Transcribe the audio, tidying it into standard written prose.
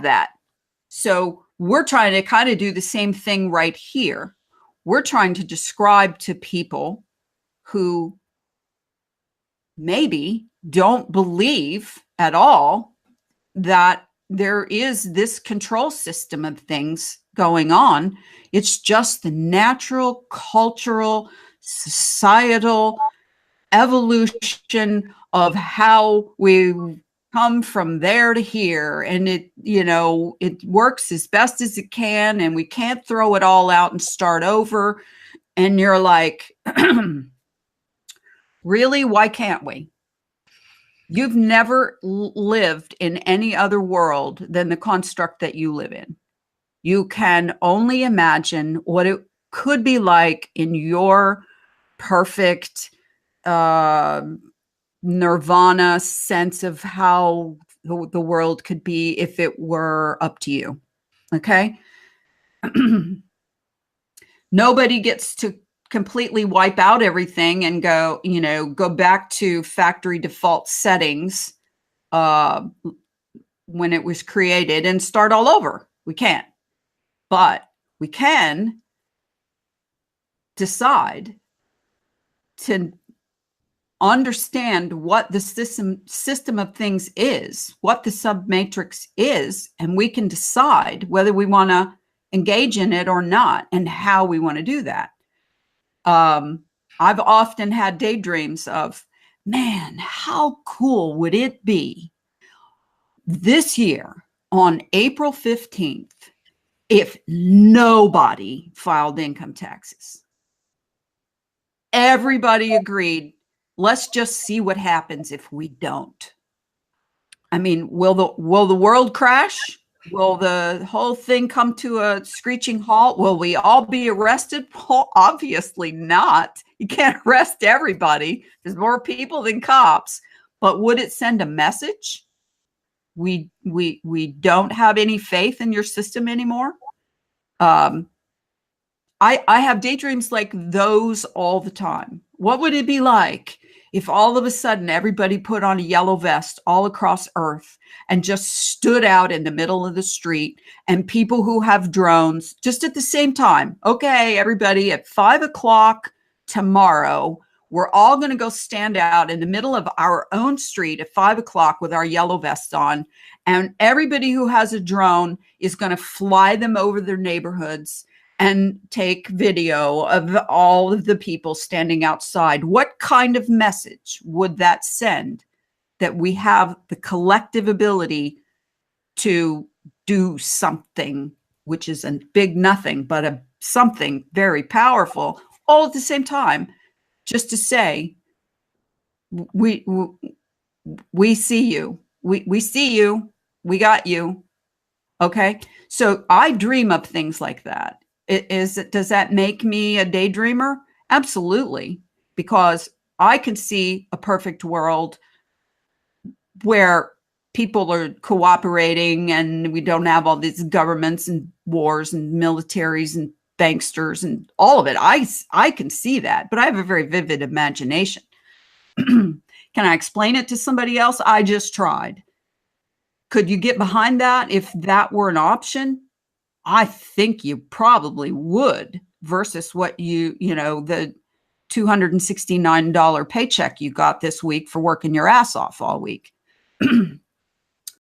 that. So we're trying to kind of do the same thing right here. We're trying to describe to people who maybe don't believe at all that there is this control system of things going on. It's just the natural, cultural, societal evolution of how we come from there to here. And it, it works as best as it can, and we can't throw it all out and start over. And you're like, really? Why can't we? You've never lived in any other world than the construct that you live in. You can only imagine what it could be like in your perfect nirvana sense of how the world could be if it were up to you. Okay? Nobody gets to completely wipe out everything and go back to factory default settings when it was created and start all over. We can't. But we can decide to understand what the system of things is, what the submatrix is, and we can decide whether we want to engage in it or not, and how we want to do that. I've often had daydreams of, man, how cool would it be this year on April 15th if nobody filed income taxes? Everybody agreed, let's just see what happens if we don't. I mean, will the world crash? Will the whole thing come to a screeching halt? Will we all be arrested? Well, obviously not. You can't arrest everybody. There's more people than cops. But would it send a message? We don't have any faith in your system anymore. I have daydreams like those all the time. What would it be like if all of a sudden everybody put on a yellow vest all across Earth and just stood out in the middle of the street, and people who have drones just at the same time? Okay, everybody, at 5 o'clock tomorrow, we're all going to go stand out in the middle of our own street at 5 o'clock with our yellow vests on. And everybody who has a drone is going to fly them over their neighborhoods and take video of all of the people standing outside. What kind of message would that send? That we have the collective ability to do something, which is a big nothing, but something very powerful, all at the same time, just to say, we see you, we see you, we got you. Okay, so I dream of things like that. Does that make me a daydreamer? Absolutely, because I can see a perfect world where people are cooperating and we don't have all these governments and wars and militaries and banksters and all of it. I can see that, but I have a very vivid imagination. Can I explain it to somebody else? I just tried. Could you get behind that if that were an option? I think you probably would, versus what the $269 paycheck you got this week for working your ass off all week.